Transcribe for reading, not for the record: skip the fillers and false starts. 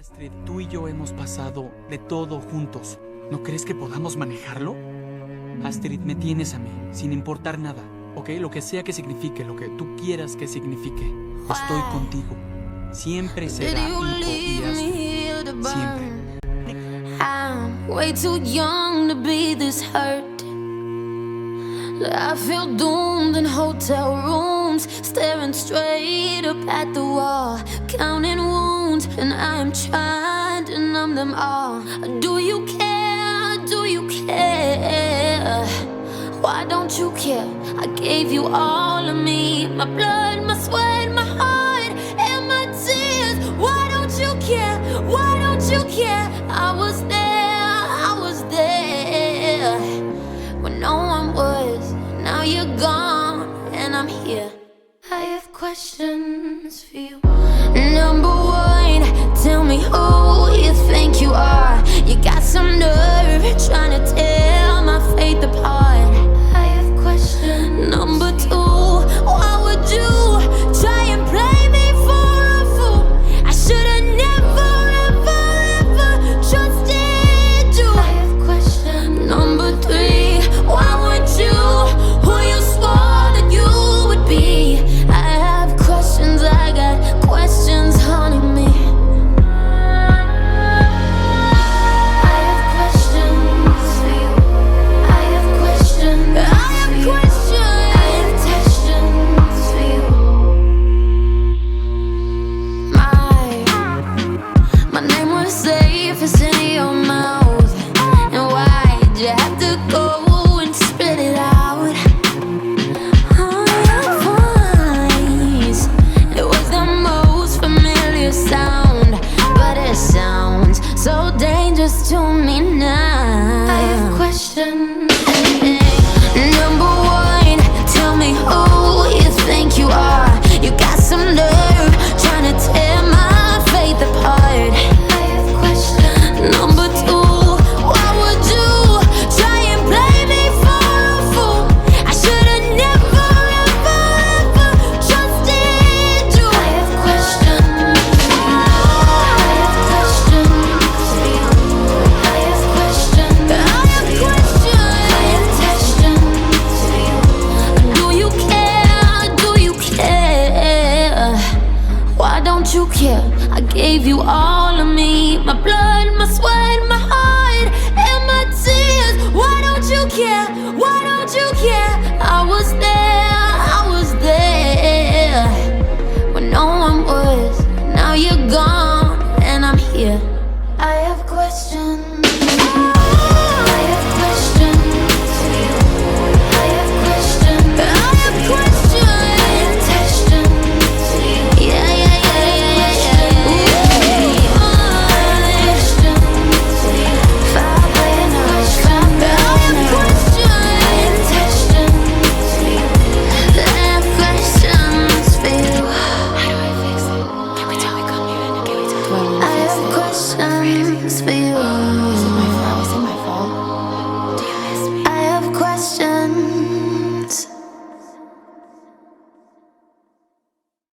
Astrid, tú y yo hemos pasado de todo juntos. ¿No crees que podamos manejarlo? Astrid, me tienes a mí, sin importar nada, ¿ok? Lo que sea que signifique, lo que tú quieras que signifique. Estoy contigo. Siempre será Hipo y Astrid. Siempre. I'm way too young to be this hurt. I feel doomed in hotel rooms, staring straight up at the wall, counting wounds, and I'm trying to numb them all. Do you care? Do you care? Why don't you care? I gave you all of me, my blood, my sweat, my heart, and my tears. Why don't you care? Why don't you care? I was there when no one was. Now you're gone and I'm here. I have questions for you. Number one, tell me who you think you are. You got some nerve trying to tear my faith apart. I have questions. Number two, why would you try and play me for a fool? I should've never, ever, ever trusted you. I have questions. Number three, why would you, who you swore that you would be? I have questions, I got questions haunting me. I have questions for you. I have questions. I have questions. I have questions for you. My name was safe as in your mouth. And why'd you have to go and spit it out? On your voice, it was the most familiar sound, but it sounds so dangerous to me now. I have questions. Number one, tell me who you think you are. You got some nerve trying to tear my faith apart. I have questions. Number two, why would you try and play me for a fool? I should've never, ever, ever trusted you. I have questions. I have questions for you. I have questions. I have questions. I have questions for you. Do you care? Do you care? Why don't you care? I gave you all of me, my blood, my sweat, my heart, and my tears. Why don't you care? Why don't you care? I was there when no one was. Now you're gone and I'm here. I have questions.